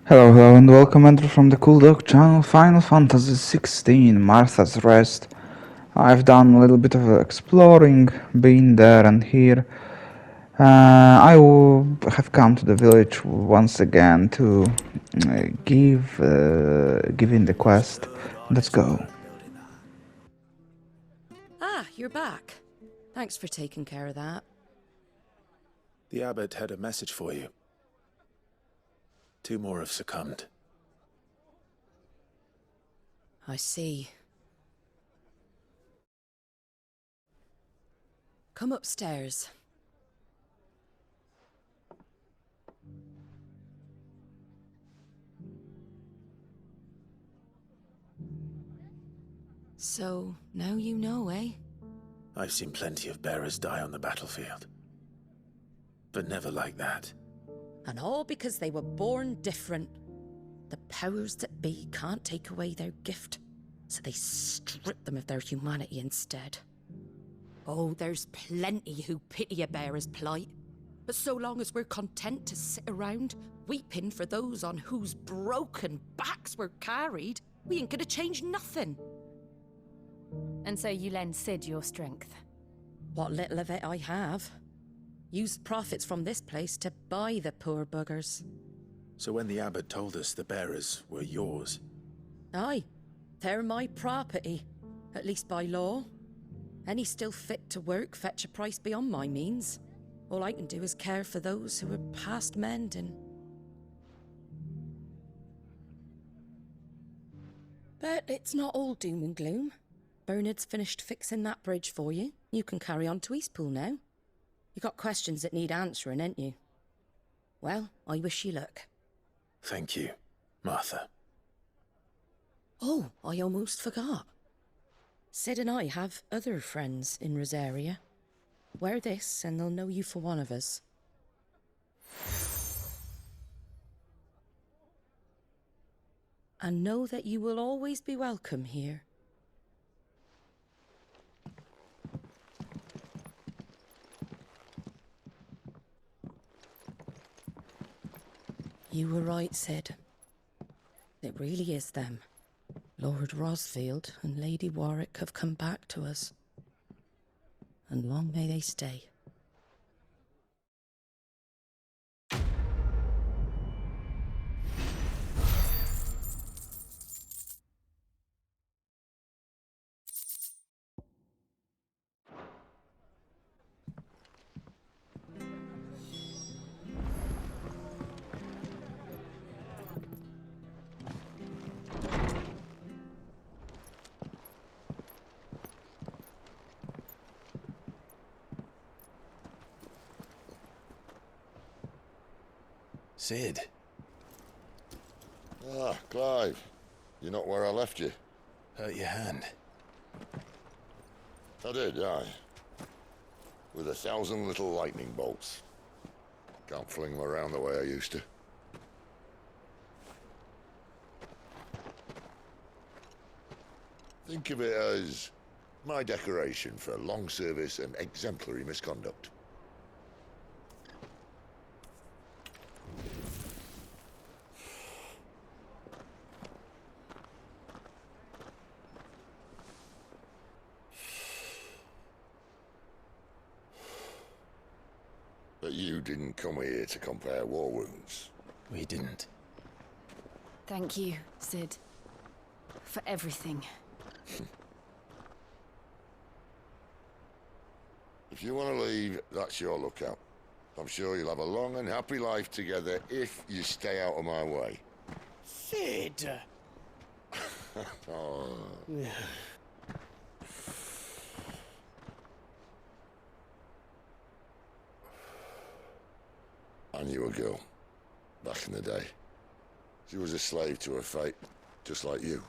Hello, and welcome Andrew from the Cool Dog channel, Final Fantasy XVI, Martha's Rest. I've done a little bit of exploring, been there and here. Have come to the village once again to give in the quest. Let's go. Ah, you're back. Thanks for taking care of that. The abbot had a message for you. 2 more have succumbed. I see. Come upstairs. So, now you know, eh? I've seen plenty of bearers die on the battlefield. But never like that. And all because they were born different. The powers that be can't take away their gift, so they strip them of their humanity instead. Oh, there's plenty who pity a bearer's plight. But so long as we're content to sit around, weeping for those on whose broken backs we're carried, we ain't gonna change nothing. And so you lend Sid your strength. What little of it I have. Used profits from this place to buy the poor buggers. So when the abbot told us the bearers were yours... Aye, they're my property, at least by law. Any still fit to work fetch a price beyond my means. All I can do is care for those who are past mending. But it's not all doom and gloom. Bernard's finished fixing that bridge for you. You can carry on to Eastpool now. You got questions that need answering, ain't you? Well, I wish you luck. Thank you, Martha. Oh, I almost forgot. Sid and I have other friends in Rosaria. Wear this and they'll know you for one of us. And know that you will always be welcome here. You were right, Sid. It really is them. Lord Rosfield and Lady Warwick have come back to us. And long may they stay. Sid. Ah, Clive. You're not where I left you. Hurt your hand. I did, aye. With 1,000 little lightning bolts. Can't fling them around the way I used to. Think of it as my decoration for long service and exemplary misconduct. But you didn't come here to compare war wounds. We didn't. Thank you, Sid. For everything. If you want to leave, that's your lookout. I'm sure you'll have a long and happy life together if you stay out of my way. Sid! Oh. I knew a girl, back in the day. She was a slave to her fate, just like you.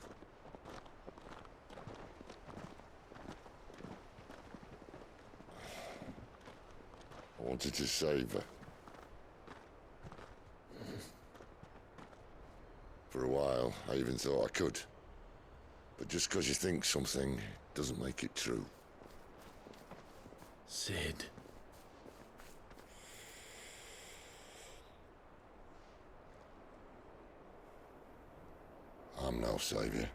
I wanted to save her. For a while, I even thought I could. But just because you think something doesn't make it true. Sid. I'm no saviour.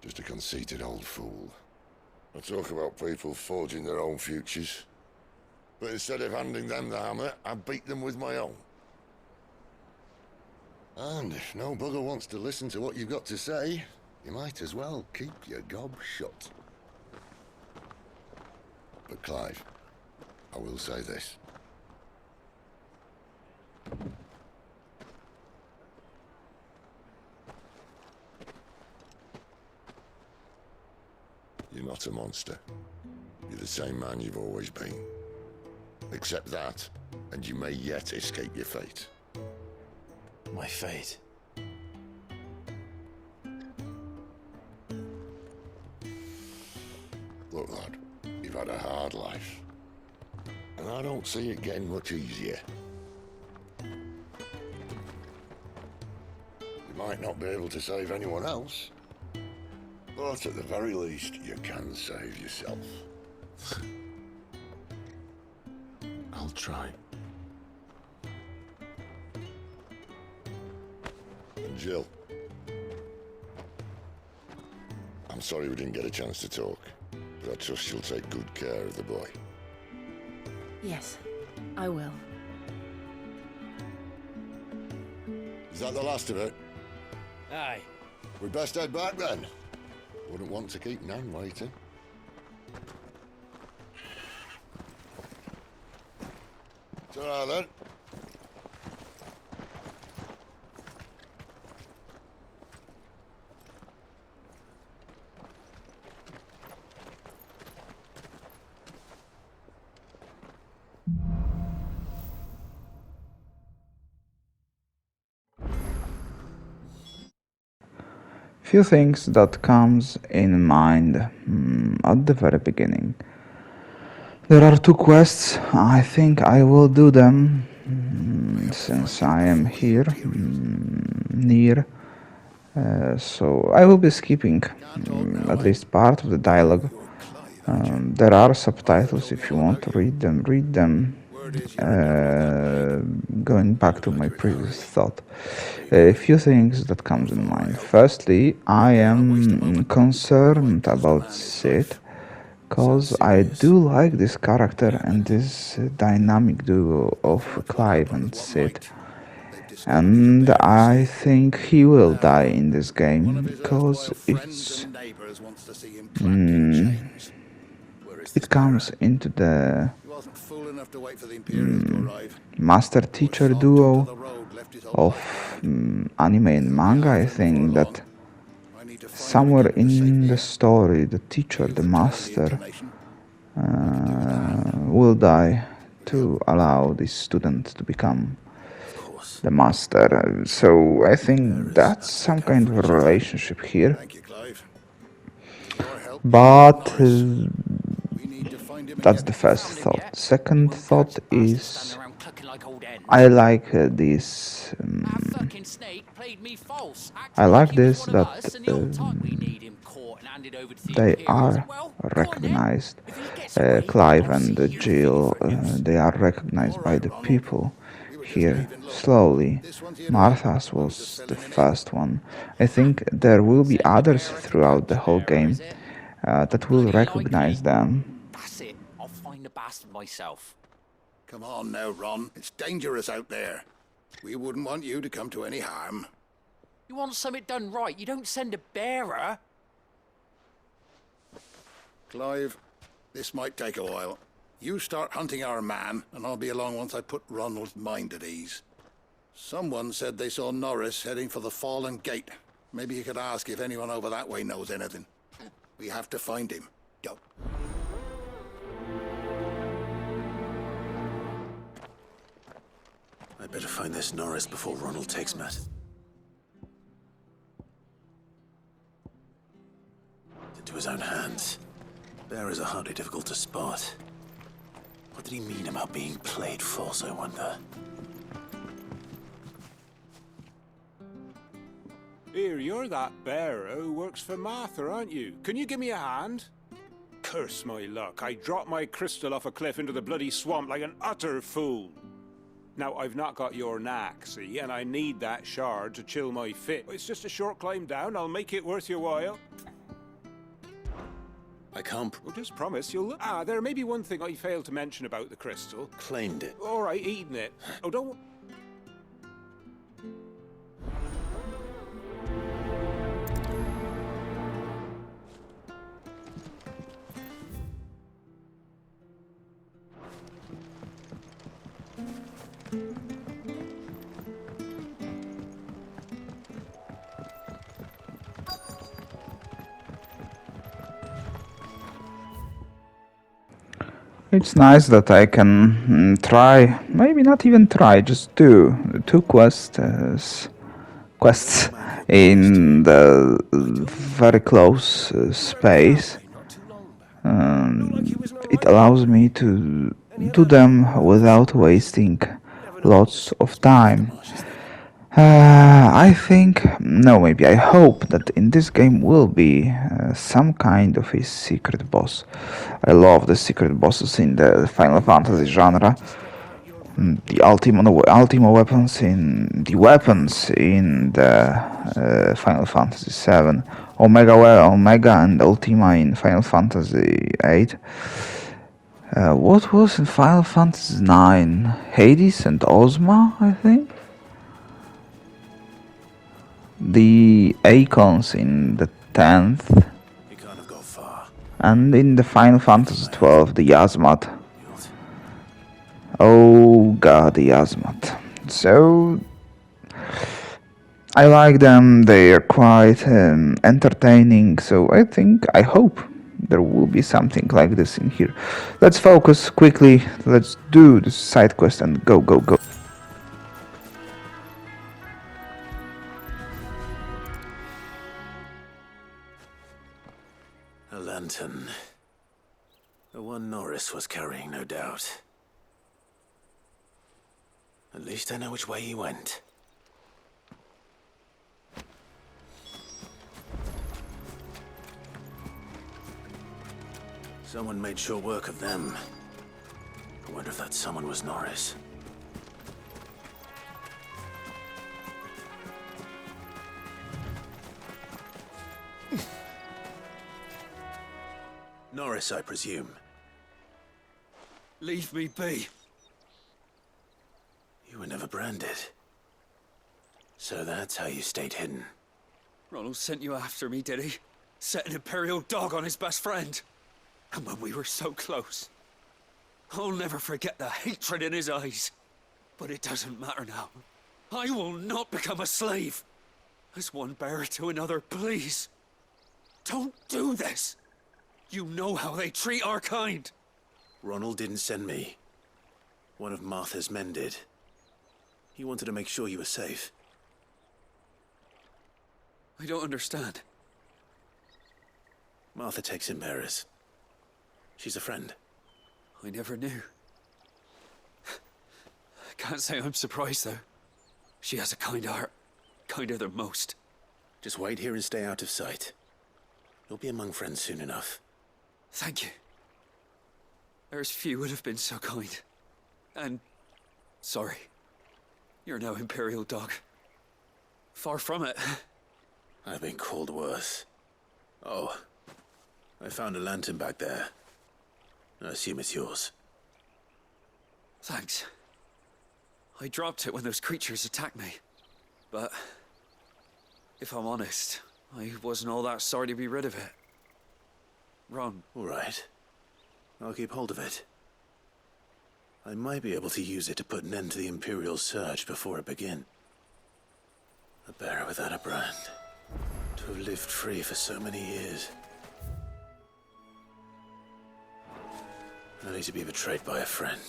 Just a conceited old fool. I talk about people forging their own futures. But instead of handing them the hammer, I beat them with my own. And if no bugger wants to listen to what you've got to say, you might as well keep your gob shut. But Clive, I will say this. You're not a monster. You're the same man you've always been. Accept that, and you may yet escape your fate. My fate. Look, lad, you've had a hard life. And I don't see it getting much easier. You might not be able to save anyone else, but at the very least, you can save yourself. I'll try. And Jill, I'm sorry we didn't get a chance to talk, but I trust you'll take good care of the boy. Yes, I will. Is that the last of it? Aye. We'd best head back then. Wouldn't want to keep Nan waiting. Ta-ra then. Few things that comes in mind at the very beginning. There are 2 quests. I think I will do them since I am here near. So I will be skipping at least part of the dialogue. There are subtitles if you want to read them. Going back to my previous thought, a few things that comes in mind. Firstly, I am concerned about Sid, cause I do like this character and this dynamic duo of Clive and Sid. And I think he will die in this game, because it comes into the master-teacher duo of anime and manga. I think that somewhere in the story, the teacher, the master, will die to allow this student to become the master. So I think that's some kind of a relationship here. But that's the first thought. Second thought is I like this. I like this that they are recognized. Clive and Jill, they are recognized by the people here slowly. Martha's was the first one. I think there will be others throughout the whole game that will recognize them. That's it. I'll find the bastard myself. Come on now, Ron. It's dangerous out there. We wouldn't want you to come to any harm. You want something done right, you don't send a bearer. Clive, this might take a while. You start hunting our man, and I'll be along once I put Ronald's mind at ease. Someone said they saw Norris heading for the Fallen Gate. Maybe you could ask if anyone over that way knows anything. We have to find him. Go. I'd better find this Norris before Ronald takes Matt. Into his own hands. Bearers are hardly difficult to spot. What did he mean about being played false, I wonder? Here, you're that bearer who works for Martha, aren't you? Can you give me a hand? Curse my luck. I dropped my crystal off a cliff into the bloody swamp like an utter fool. Now, I've not got your knack, see, and I need that shard to chill my fit. It's just a short climb down. I'll make it worth your while. I can't Well, just promise you'll... there may be one thing I failed to mention about the crystal. claimed it. All right, eating it. Oh, don't... It's nice that I can try, maybe not even try, just do the two quests in the very close space. It allows me to do them without wasting lots of time. I think, no, maybe I hope that in this game will be some kind of a secret boss. I love the secret bosses in the Final Fantasy genre. The ultima weapons in the Final Fantasy VII, Omega and Ultima in Final Fantasy VIII. What was in Final Fantasy IX? Hades and Ozma, I think. The icons in the 10th, You can't have got far. and in the Final Fantasy XII, the Yasmat. Oh god, the Yasmat. So, I like them, they are quite entertaining, so I hope there will be something like this in here. Let's focus quickly, let's do the side quest and go, go, go. A lantern. The one Norris was carrying, no doubt. At least I know which way he went. Someone made short work of them. I wonder if that someone was Norris. Norris, I presume. Leave me be. You were never branded. So that's how you stayed hidden. Ronald sent you after me, did he? Set an Imperial dog on his best friend. And when we were so close. I'll never forget the hatred in his eyes. But it doesn't matter now. I will not become a slave. As one bearer to another, please. Don't do this. You know how they treat our kind. Ronald didn't send me. One of Martha's men did. He wanted to make sure you were safe. I don't understand. Martha takes in bearers. She's a friend. I never knew. Can't say I'm surprised, though. She has a kind heart. Kinder than most. Just wait here and stay out of sight. You'll be among friends soon enough. Thank you. There's few would have been so kind. And... sorry. You're no Imperial dog. Far from it. I've been called worse. Oh, I found a lantern back there. I assume it's yours. Thanks. I dropped it when those creatures attacked me. But... if I'm honest, I wasn't all that sorry to be rid of it. Ron. All right. I'll keep hold of it. I might be able to use it to put an end to the Imperial surge before it begins. A bearer without a brand. To have lived free for so many years. Only to be betrayed by a friend.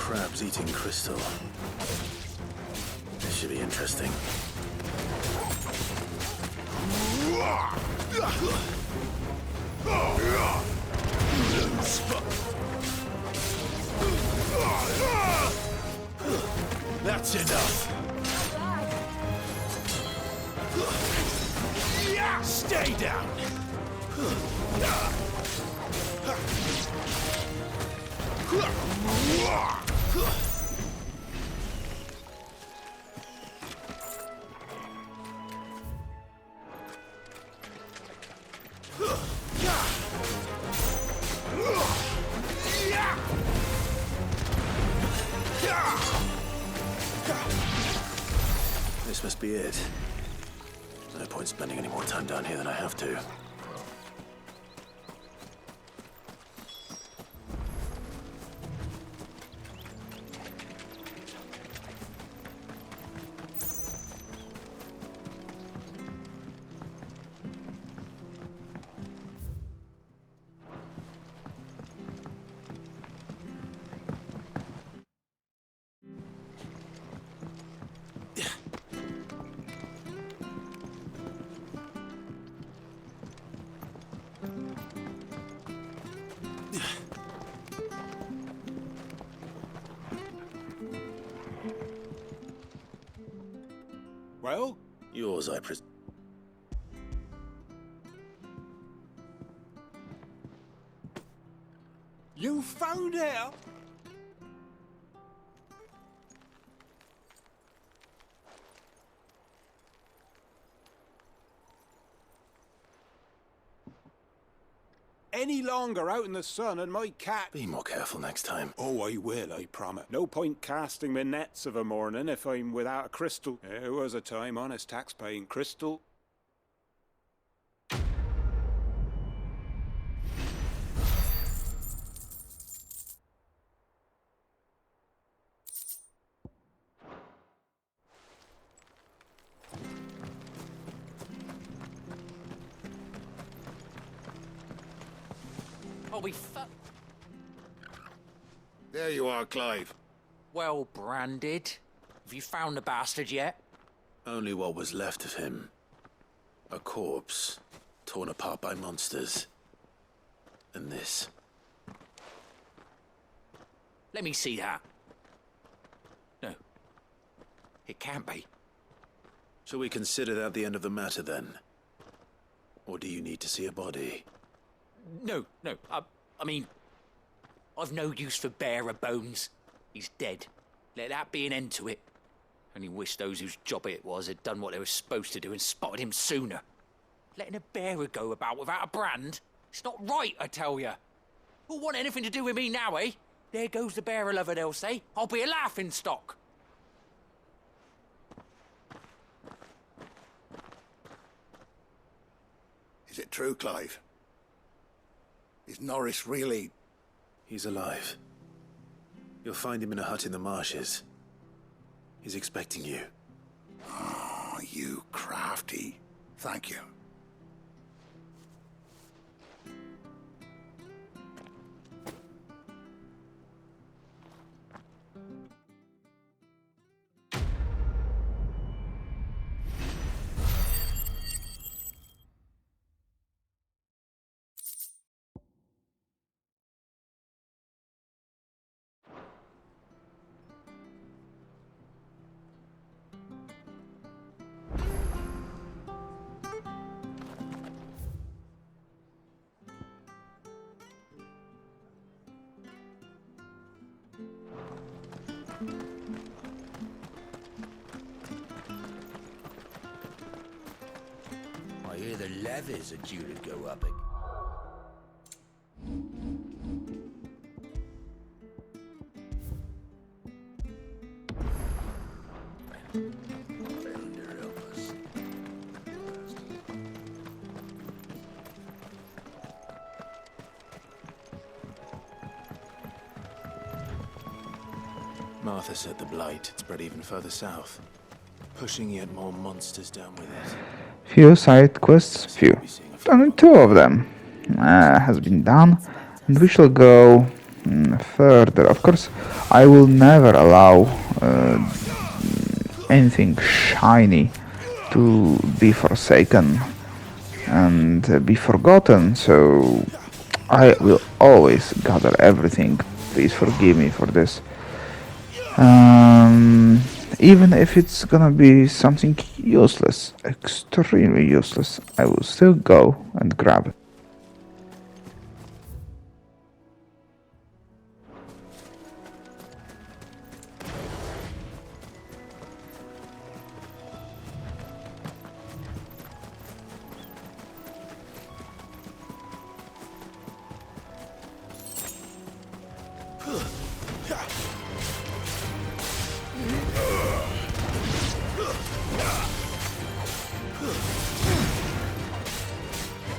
crabs eating crystal. This should be interesting. That's enough. Stay down. This must be it. No point spending any more time down here than I have to. Well? Yours, I presume. You found out? Any longer out in the sun and my cat... Be more careful next time. Oh, I will, I promise. No point casting my nets of a morning if I'm without a crystal. There was a time, honest tax-paying crystal. Oh, There you are, Clive. well branded. Have you found the bastard yet? Only what was left of him. A corpse, torn apart by monsters. And this. Let me see that. No. It can't be. Shall we consider that the end of the matter, then? Or do you need to see a body? No. I mean, I've no use for bearer bones. He's dead. Let that be an end to it. Only wish those whose job it was had done what they were supposed to do and spotted him sooner. Letting a bearer go about without a brand? It's not right, I tell you. Who'll want anything to do with me now, eh? There goes the bearer lover, they'll say. I'll be a laughing stock. Is it true, Clive? Is Norris really... He's alive. You'll find him in a hut in the marshes. He's expecting you. Oh, you crafty. Thank you. I hear the levies are due to go up again. Martha said the blight had spread even further south, pushing yet more monsters down with it. Few side quests, few. Only 2 of them has been done, and we shall go further. Of course, I will never allow anything shiny to be forsaken and be forgotten, so I will always gather everything. Please forgive me for this. Even if it's gonna be something useless, extremely useless, I will still go and grab it.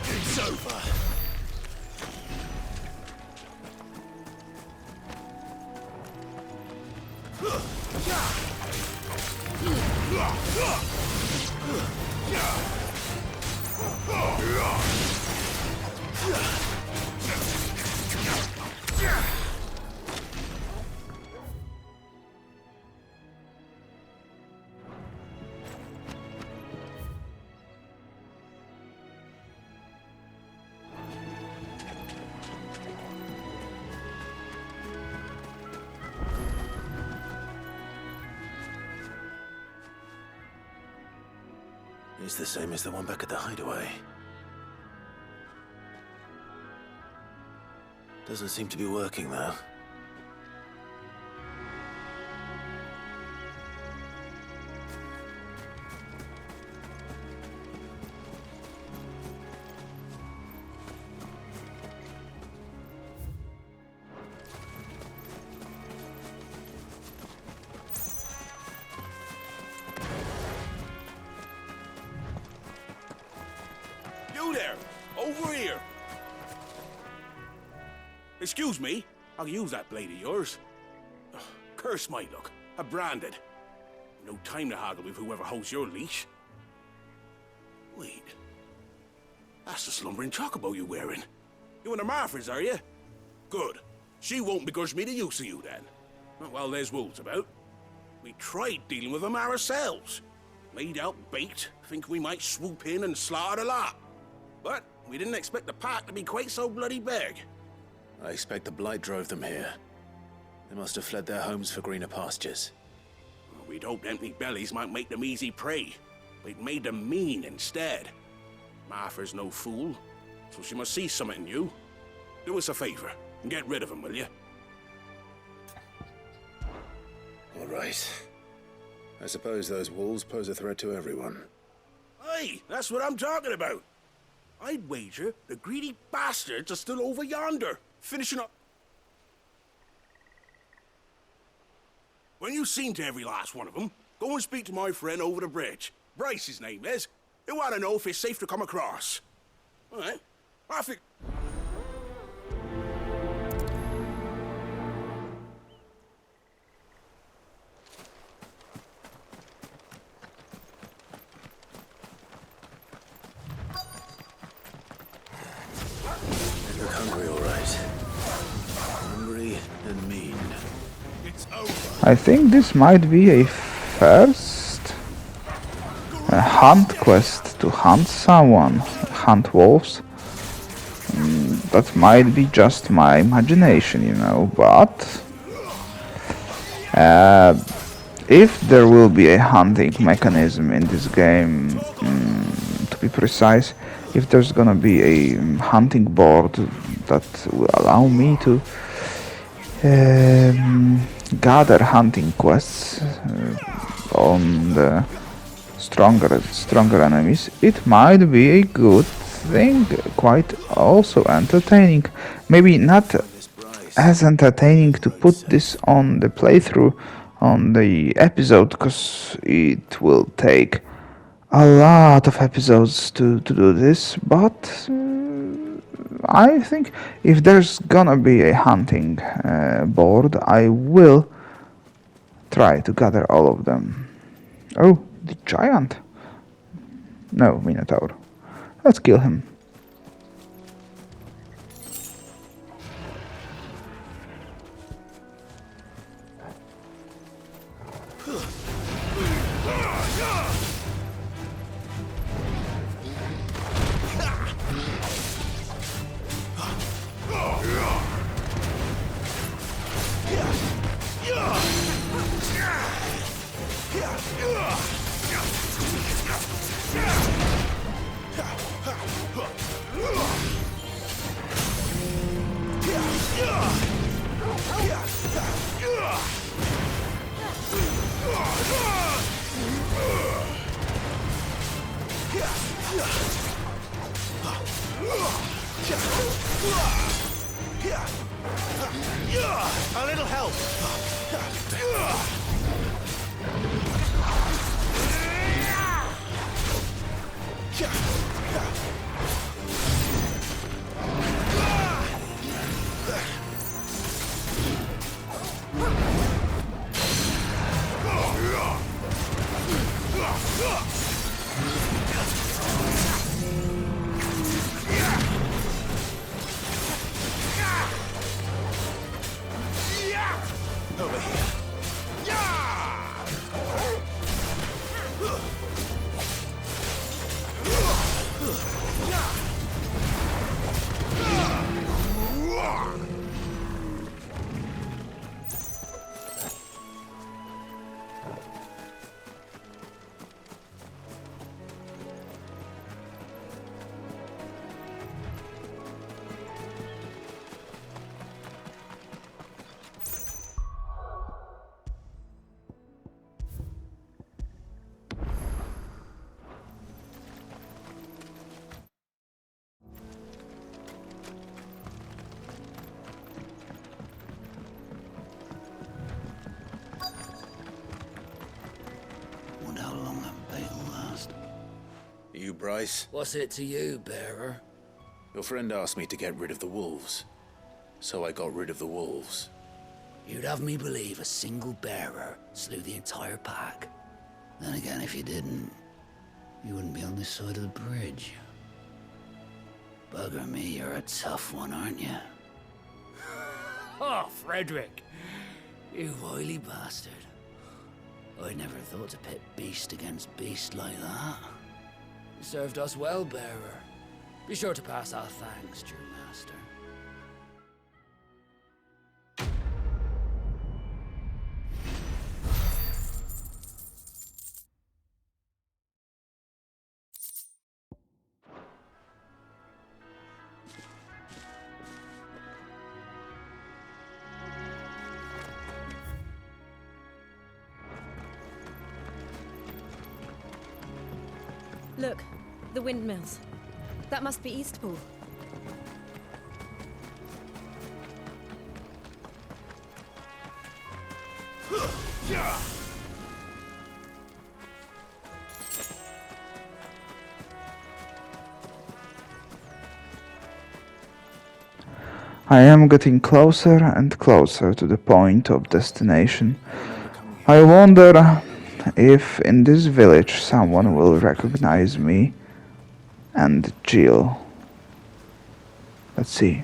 It's over. It's the same as the one back at the hideaway. Doesn't seem to be working, though. You there! Over here! Excuse me, I'll use that blade of yours. Ugh, curse my luck. I'm branded. No time to haggle with whoever holds your leash. Wait. That's the slumbering chocobo you're wearing. You and the Marfors, are you? Good. She won't begrudge me the use of you, then. Well, there's wolves about. We tried dealing with them ourselves. Made out baked, think we might swoop in and slaughter the lot. But we didn't expect the pack to be quite so bloody big. I expect the blight drove them here. They must have fled their homes for greener pastures. We'd hoped empty bellies might make them easy prey, but it made them mean instead. Martha's no fool, so she must see something in you. Do us a favor and get rid of them, will you? All right. I suppose those wolves pose a threat to everyone. Aye, that's what I'm talking about. I'd wager the greedy bastards are still over yonder, finishing up. When you've seen to every last one of them, go and speak to my friend over the bridge. Bryce, his name is. He want to know if it's safe to come across. All right, I think. They look hungry, all right. Hungry and mean. It's over. I think this might be a first hunt quest to hunt someone, hunt wolves. That might be just my imagination, you know, but if there will be a hunting mechanism in this game, to be precise, if there's gonna be a hunting board that will allow me to gather hunting quests on the stronger enemies, it might be a good thing, quite also entertaining. Maybe not as entertaining to put this on the playthrough, on the episode, because it will take a lot of episodes to do this, but I think if there's gonna be a hunting board, I will try to gather all of them. Oh, the giant. No, Minotaur. Let's kill him. A little help. Over here. Wonder how long that bait will last. You, Bryce? What's it to you, bearer? Your friend asked me to get rid of the wolves. So I got rid of the wolves. You'd have me believe a single bearer slew the entire pack. Then again, if you didn't, you wouldn't be on this side of the bridge. Bugger me, you're a tough one, aren't you? Oh, Frederick! You wily bastard. I never thought to pit beast against beast like that. You served us well, bearer. Be sure to pass our thanks, true master. Look, the windmills. That must be Eastpool. I am getting closer and closer to the point of destination. I wonder if in this village someone will recognize me and Jill. Let's see.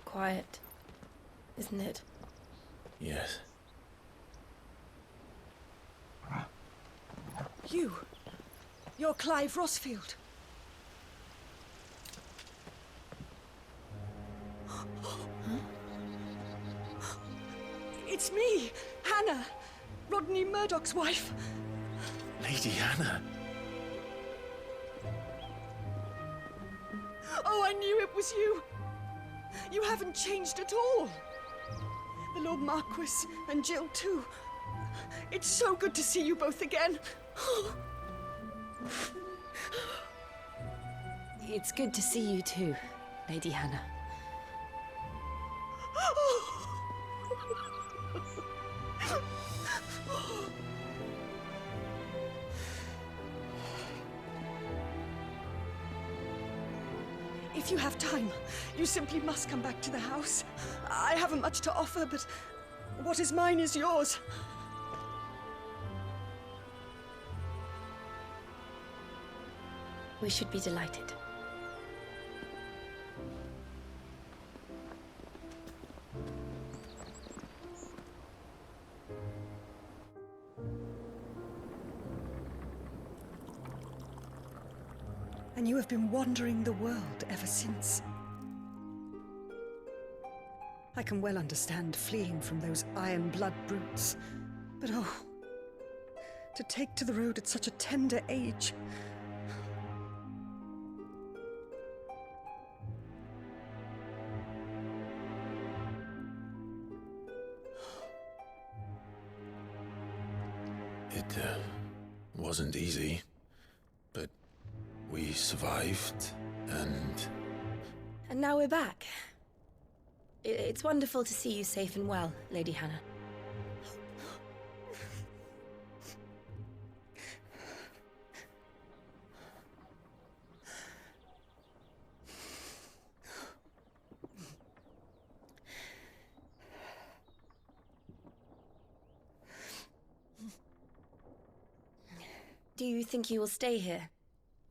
Quiet, isn't it? Yes. You're Clive Rossfield. It's me, Hannah, Rodney Murdoch's wife. Lady Hannah. Oh, I knew it was you. You haven't changed at all. The Lord Marquis and Jill too. It's so good to see you both again. It's good to see you too, Lady Hannah. If you have time, you simply must come back to the house. I haven't much to offer, but what is mine is yours. We should be delighted. And you have been wandering the world ever since. I can well understand fleeing from those iron blood brutes, but oh, to take to the road at such a tender age. It wasn't easy, but we survived, and... And now we're back. It's wonderful to see you safe and well, Lady Hannah. Do you think you will stay here,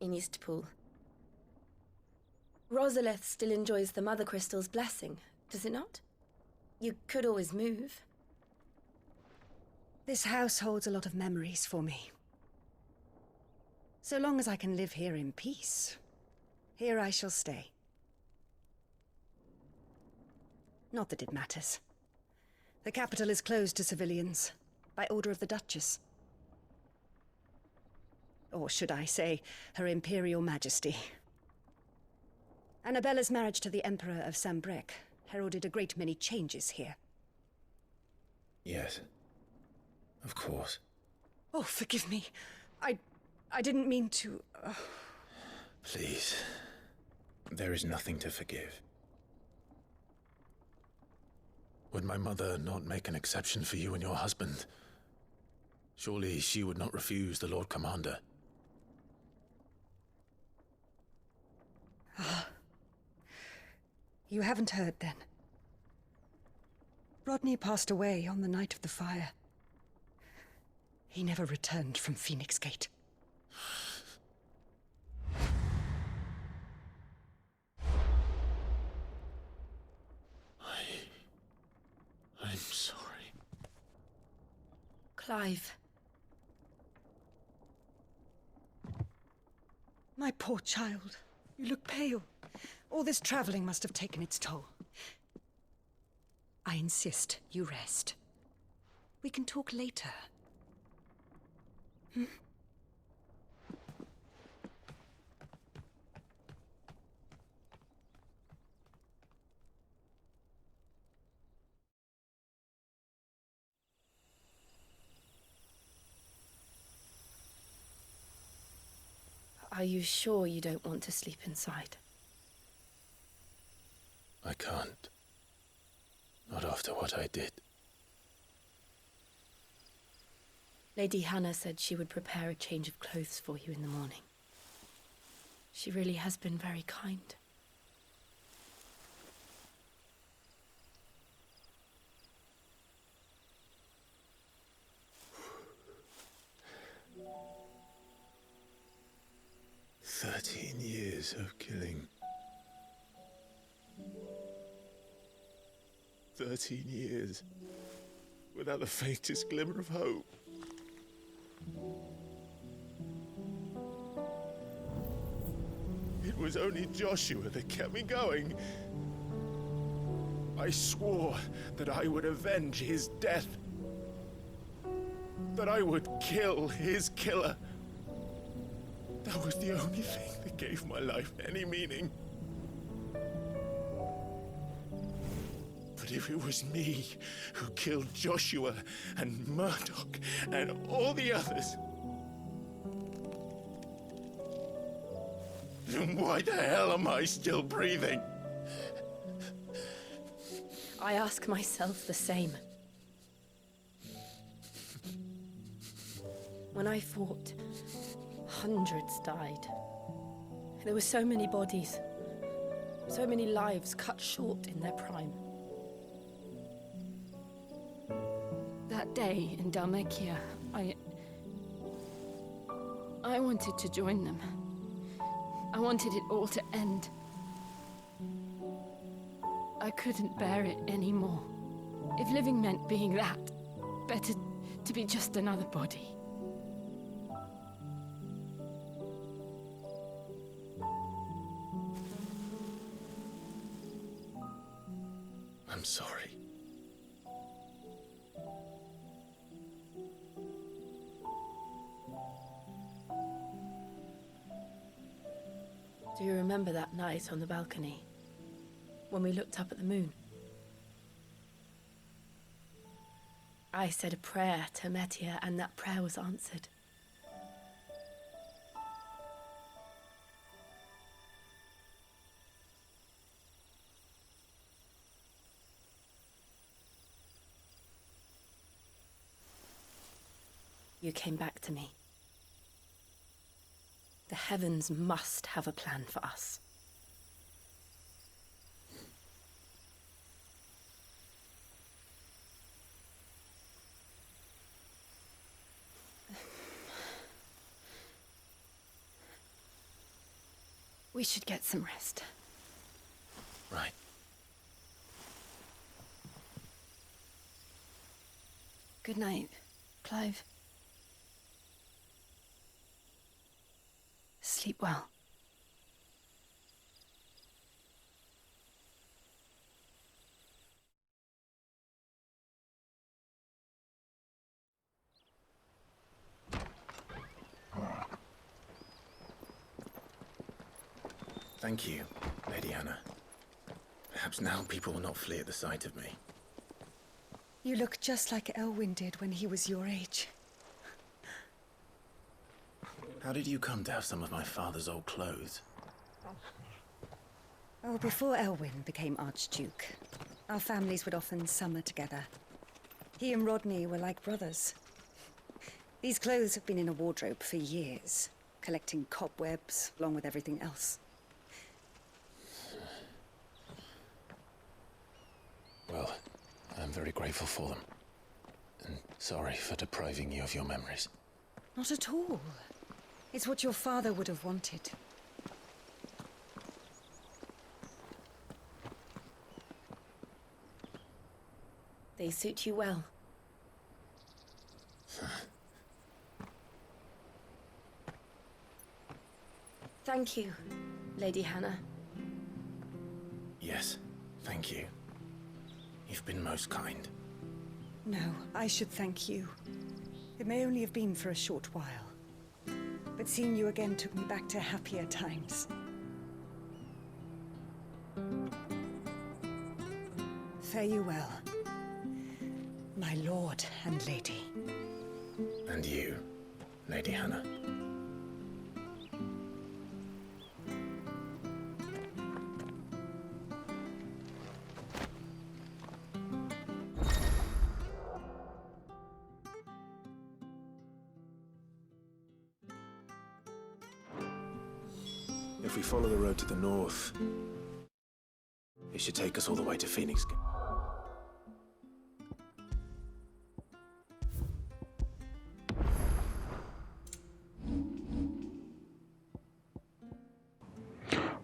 in Eastpool? Rosalith still enjoys the Mother Crystal's blessing, does it not? You could always move. This house holds a lot of memories for me. So long as I can live here in peace, here I shall stay. Not that it matters. The capital is closed to civilians, by order of the Duchess. Or should I say, Her Imperial Majesty. Annabella's marriage to the Emperor of Sambrec heralded a great many changes here. Yes. Of course. Oh, forgive me. I didn't mean to... Please. There is nothing to forgive. Would my mother not make an exception for you and your husband? Surely she would not refuse the Lord Commander. You haven't heard, then. Rodney passed away on the night of the fire. He never returned from Phoenix Gate. I'm sorry. Clive. My poor child. You look pale. All this traveling must have taken its toll. I insist you rest. We can talk later. Hmm? Are you sure you don't want to sleep inside? I can't. Not after what I did. Lady Hannah said she would prepare a change of clothes for you in the morning. She really has been very kind. "13 years of killing. 13 years without the faintest glimmer of hope. It was only Joshua that kept me going. I swore that I would avenge his death. That I would kill his killer. That was the only thing that gave my life any meaning. But if it was me who killed Joshua and Murdoch and all the others, then why the hell am I still breathing? I ask myself the same. When I fought, hundreds died. There were so many bodies, so many lives cut short in their prime. That day in Dalmekia, I wanted to join them. I wanted it all to end. I couldn't bear it anymore. If living meant being that, better to be just another body. I'm sorry. Do you remember that night on the balcony? When we looked up at the moon? I said a prayer to Metia, and that prayer was answered. You came back to me. The heavens must have a plan for us. We should get some rest. Right. Good night, Clive. Sleep well. Thank you, Lady Hannah. Perhaps now people will not flee at the sight of me. You look just like Elwyn did when he was your age. How did you come to have some of my father's old clothes? Oh, before Elwyn became Archduke, our families would often summer together. He and Rodney were like brothers. These clothes have been in a wardrobe for years, collecting cobwebs along with everything else. Well, I'm very grateful for them. And sorry for depriving you of your memories. Not at all. It's what your father would have wanted. They suit you well. Thank you, Lady Hannah. Yes, thank you. You've been most kind. No, I should thank you. It may only have been for a short while, but seeing you again took me back to happier times. Fare you well, my lord and lady. And you, Lady Hannah. If we follow the road to the north, it should take us all the way to Phoenix.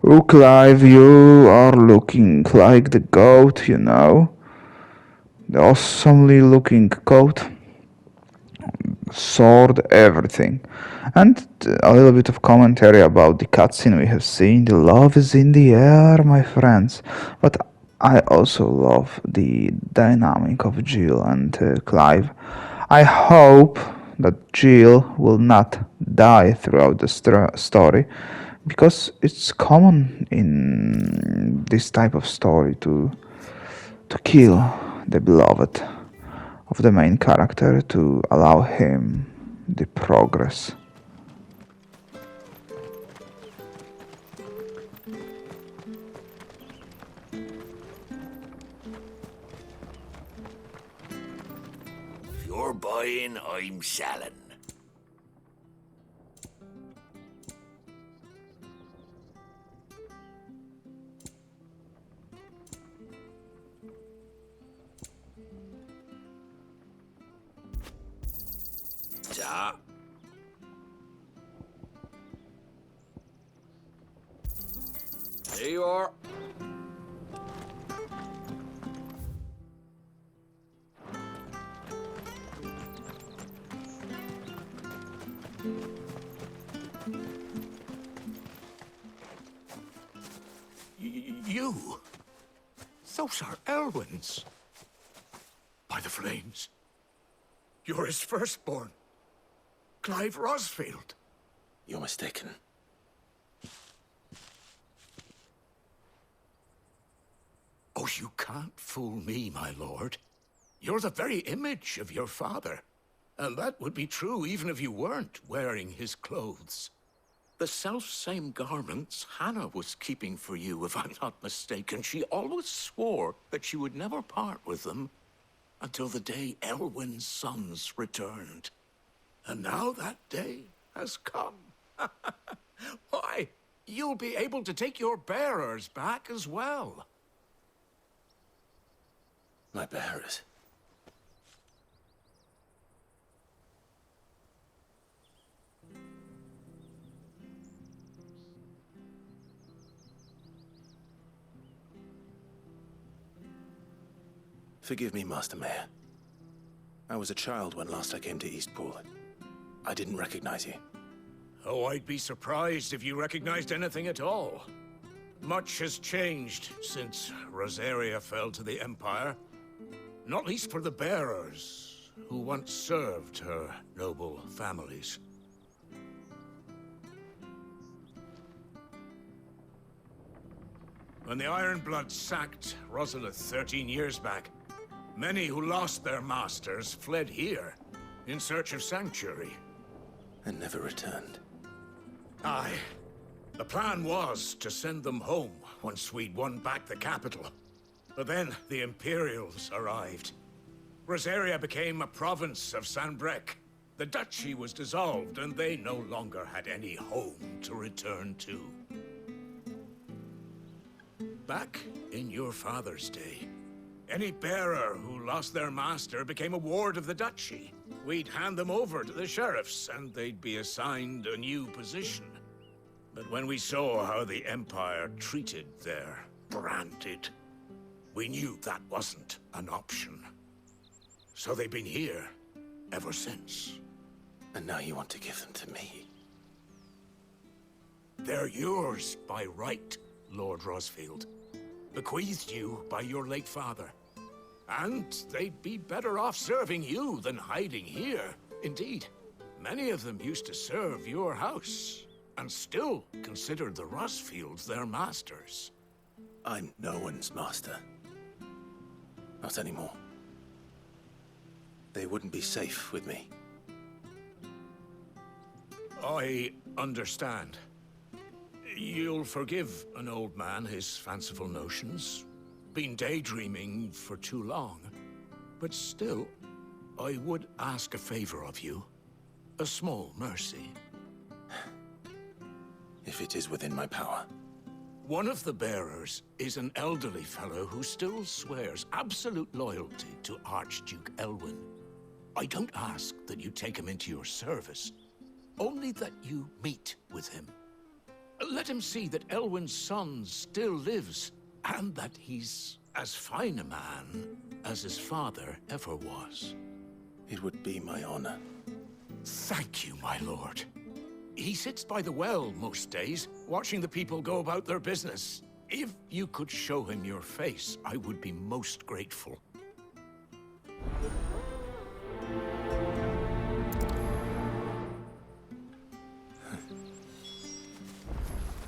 Oh, Clive, you are looking like the goat, you know. The awesomely looking goat. Sword, everything. And a little bit of commentary about the cutscene we have seen. The love is in the air, my friends. But I also love the dynamic of Jill and Clive. I hope that Jill will not die throughout the story, because it's common in this type of story to kill the beloved of the main character to allow him the progress. If you're buying, I'm selling. Ja. Here you are. You? Those are Elwyn's. By the flames. You're his firstborn. Clive Rosfield. You're mistaken. Oh, you can't fool me, my lord. You're the very image of your father. And that would be true even if you weren't wearing his clothes. The self-same garments Hannah was keeping for you, if I'm not mistaken. She always swore that she would never part with them until the day Elwyn's sons returned. And now that day has come. Why, you'll be able to take your bearers back as well. My bearers? Forgive me, Master Mayor. I was a child when last I came to Eastpool. I didn't recognize you. Oh, I'd be surprised if you recognized anything at all. Much has changed since Rosaria fell to the Empire. Not least for the bearers, who once served her noble families. When the Ironbloods sacked Rosalith 13 years back, many who lost their masters fled here in search of sanctuary. And never returned. Aye. The plan was to send them home once we'd won back the capital. But then the Imperials arrived. Rosaria became a province of Sanbreque. The duchy was dissolved, and they no longer had any home to return to. Back in your father's day, any bearer who lost their master became a ward of the duchy. We'd hand them over to the sheriffs, and they'd be assigned a new position. But when we saw how the Empire treated their branded, we knew that wasn't an option. So they've been here ever since. And now you want to give them to me? They're yours by right, Lord Rosfield. Bequeathed you by your late father. And they'd be better off serving you than hiding here. Indeed, many of them used to serve your house, and still considered the Rosfields their masters. I'm no one's master. Not anymore. They wouldn't be safe with me. I understand. You'll forgive an old man his fanciful notions. Been daydreaming for too long. But still, I would ask a favor of you. A small mercy. If it is within my power. One of the bearers is an elderly fellow who still swears absolute loyalty to Archduke Elwyn. I don't ask that you take him into your service, only that you meet with him. Let him see that Elwyn's son still lives, and that he's as fine a man as his father ever was. It would be my honor. Thank you, my lord. He sits by the well most days, watching the people go about their business. If you could show him your face, I would be most grateful.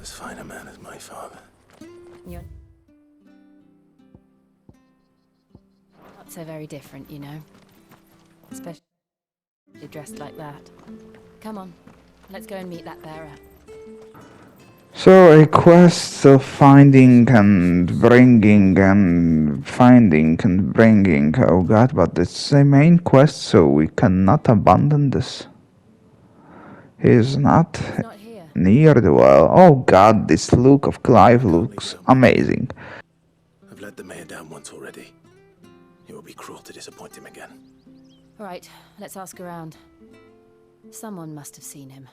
As fine a man as my father. You're not so very different, you know. Especially dressed like that. Come on, let's go and meet that bearer. So a quest of finding and bringing and finding and bringing. Oh god, but it's a main quest, so we cannot abandon this. He's not here. Near the well. Oh god, this look of Clive looks amazing. I've let the mayor down once already. It would be cruel to disappoint him again. All right, let's ask around. Someone must have seen him.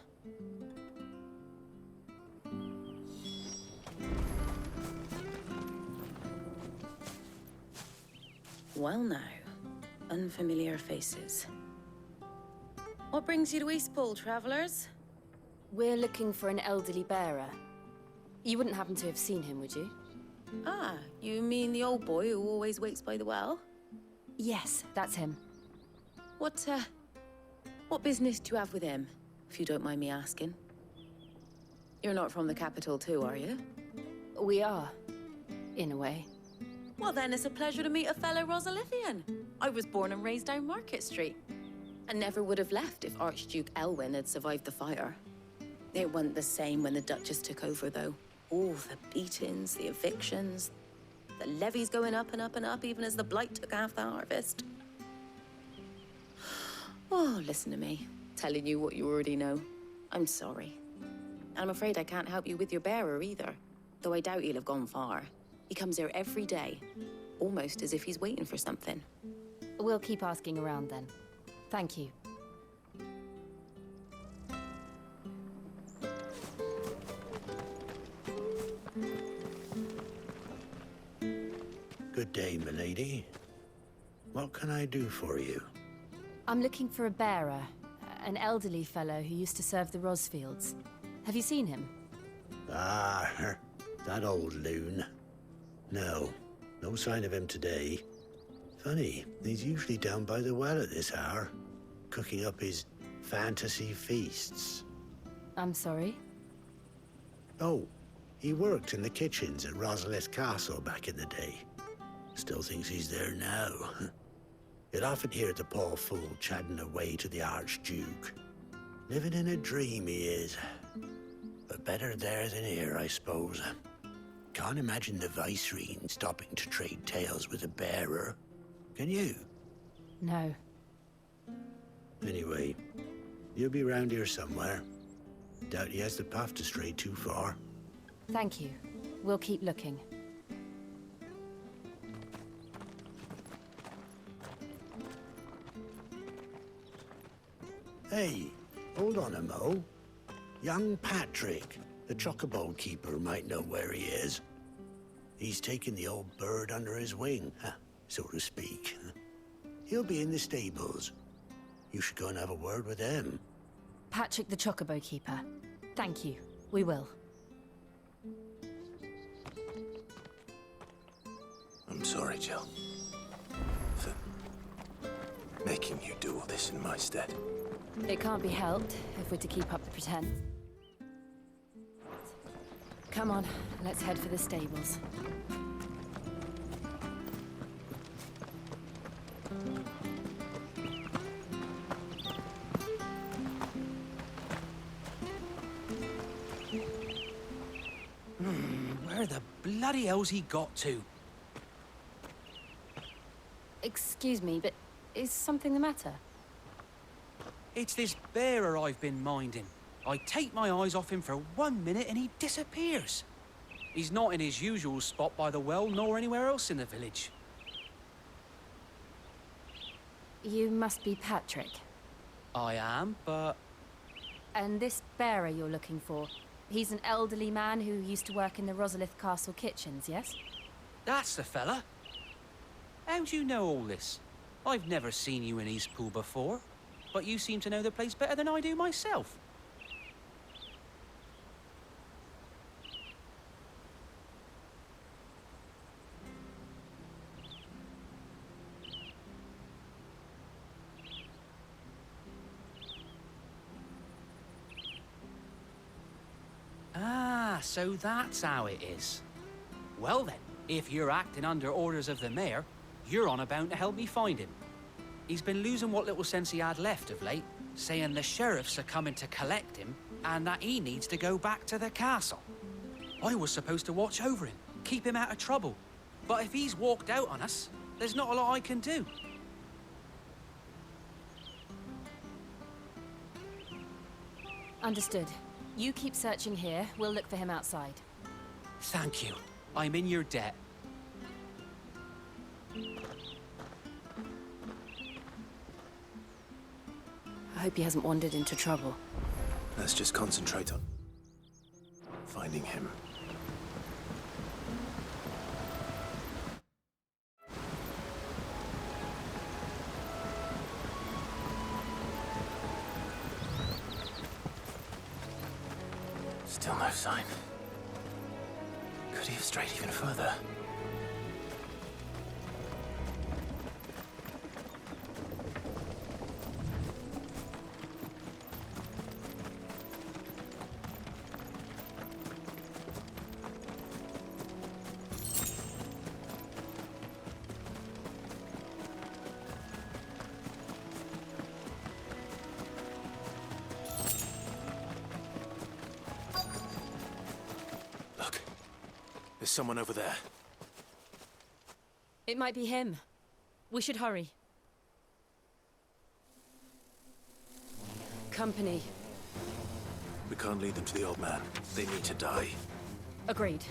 Well now, unfamiliar faces. What brings you to Eastpool, travellers? We're looking for an elderly bearer. You wouldn't happen to have seen him, would you? Ah, you mean the old boy who always waits by the well? Yes, that's him. What business do you have with him, if you don't mind me asking? You're not from the capital too, are you? We are, in a way. Well then, it's a pleasure to meet a fellow Rosalithian. I was born and raised down Market Street. And never would have left if Archduke Elwyn had survived the fire. It wasn't the same when the Duchess took over, though. All the beatings, the evictions, the levies going up and up and up, even as the blight took half the harvest. Oh, listen to me, telling you what you already know. I'm sorry. I'm afraid I can't help you with your bearer either, though I doubt he'll have gone far. He comes here every day, almost as if he's waiting for something. We'll keep asking around then. Thank you. Good day, milady. What can I do for you? I'm looking for a bearer, an elderly fellow who used to serve the Rosfields. Have you seen him? Ah, that old loon. No sign of him today. Funny, he's usually down by the well at this hour, cooking up his fantasy feasts. I'm sorry? Oh, he worked in the kitchens at Rosalith Castle back in the day. Still thinks he's there now. You'd often hear the poor fool chatting away to the Archduke. Living in a dream, he is. But better there than here, I suppose. Can't imagine the Viceroy stopping to trade tales with a bearer. Can you? No. Anyway, you'll be round here somewhere. Doubt he has the path to stray too far. Thank you. We'll keep looking. Hey, hold on a mo. Young Patrick, the chocobo keeper, might know where he is. He's taken the old bird under his wing, so to speak. He'll be in the stables. You should go and have a word with him. Patrick the Chocobo Keeper. Thank you. We will. I'm sorry, Jill. For making you do all this in my stead. It can't be helped if we're to keep up the pretense. Come on, let's head for the stables. Where the bloody hell's he got to? Excuse me, but is something the matter? It's this bearer I've been minding. I take my eyes off him for 1 minute and he disappears. He's not in his usual spot by the well, nor anywhere else in the village. You must be Patrick. I am, but... And this bearer you're looking for, he's an elderly man who used to work in the Rosalith Castle kitchens, yes? That's the fella. How do you know all this? I've never seen you in Eastpool before, but you seem to know the place better than I do myself. Ah, so that's how it is. Well then, if you're acting under orders of the mayor, you're on about to help me find him. He's been losing what little sense he had left of late, saying the sheriffs are coming to collect him and that he needs to go back to the castle. I was supposed to watch over him, keep him out of trouble. But if he's walked out on us, there's not a lot I can do. Understood. You keep searching here, we'll look for him outside. Thank you. I'm in your debt. I hope he hasn't wandered into trouble. Let's just concentrate on finding him. Still no sign. Could he have strayed even further? There's someone over there. It might be him. We should hurry. Company. We can't lead them to the old man. They need to die. Agreed.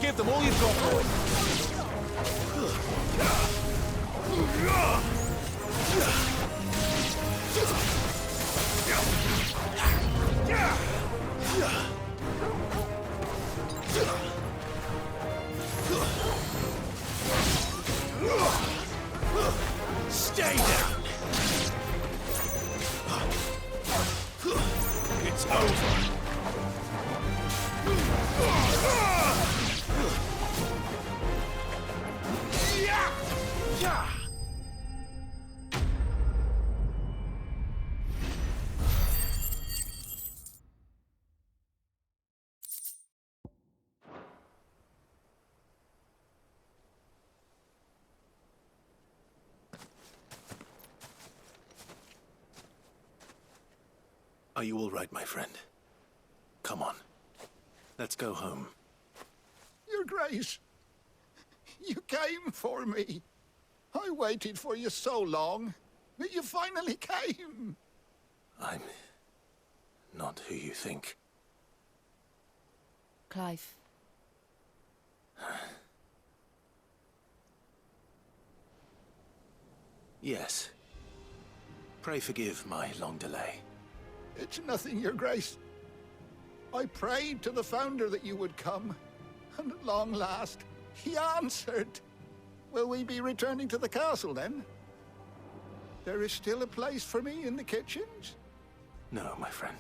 Give them all you've got, boy! Stay down! It's over! Are you all right, my friend? Come on. Let's go home. Your Grace, you came for me. I waited for you so long, but you finally came. I'm not who you think. Clive. Yes. Pray forgive my long delay. It's nothing, Your Grace. I prayed to the Founder that you would come, and at long last, he answered. Will we be returning to the castle, then? There is still a place for me in the kitchens? No, my friend.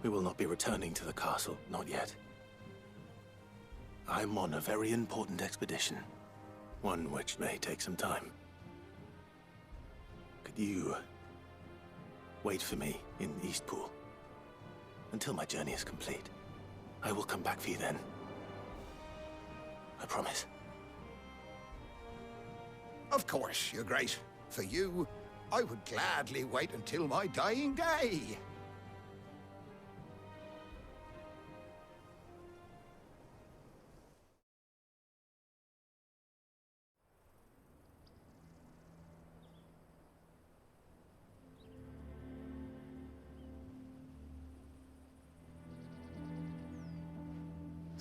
We will not be returning to the castle, not yet. I'm on a very important expedition. One which may take some time. Could you wait for me in Eastpool until my journey is complete? I will come back for you then. I promise. Of course, Your Grace. For you, I would gladly wait until my dying day.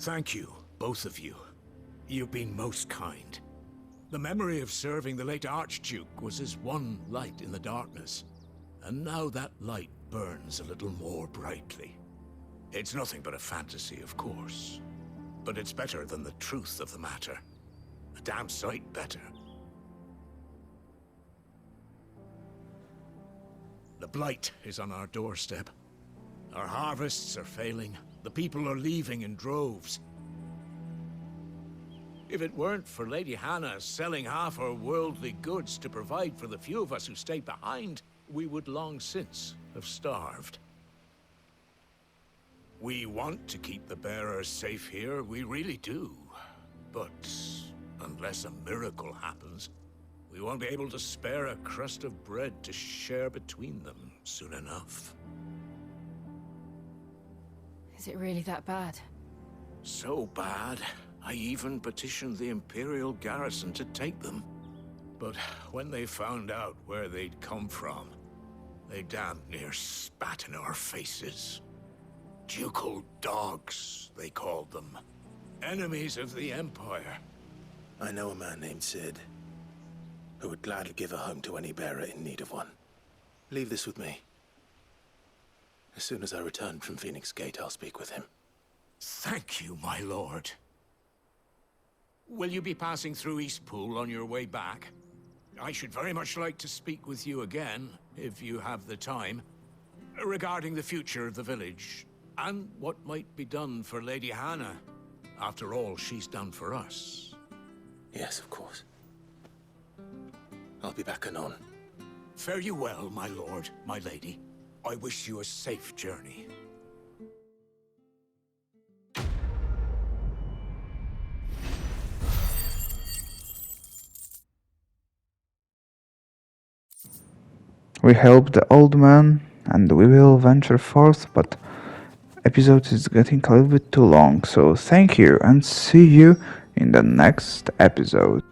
Thank you, both of you. You've been most kind. The memory of serving the late Archduke was as one light in the darkness, and now that light burns a little more brightly. It's nothing but a fantasy, of course, but it's better than the truth of the matter. A damn sight better. The blight is on our doorstep. Our harvests are failing. The people are leaving in droves. If it weren't for Lady Hannah selling half her worldly goods to provide for the few of us who stayed behind, we would long since have starved. We want to keep the bearers safe here, we really do. But unless a miracle happens, we won't be able to spare a crust of bread to share between them soon enough. Is it really that bad? So bad, I even petitioned the Imperial garrison to take them. But when they found out where they'd come from, they damn near spat in our faces. Ducal dogs, they called them. Enemies of the Empire. I know a man named Sid, who would gladly give a home to any bearer in need of one. Leave this with me. As soon as I return from Phoenix Gate, I'll speak with him. Thank you, my lord. Will you be passing through Eastpool on your way back? I should very much like to speak with you again, if you have the time, regarding the future of the village, and what might be done for Lady Hannah, after all she's done for us. Yes, of course. I'll be back anon. Fare you well, my lord, my lady. I wish you a safe journey. We help the old man and we will venture forth, but episode is getting a little bit too long, so thank you and see you in the next episode.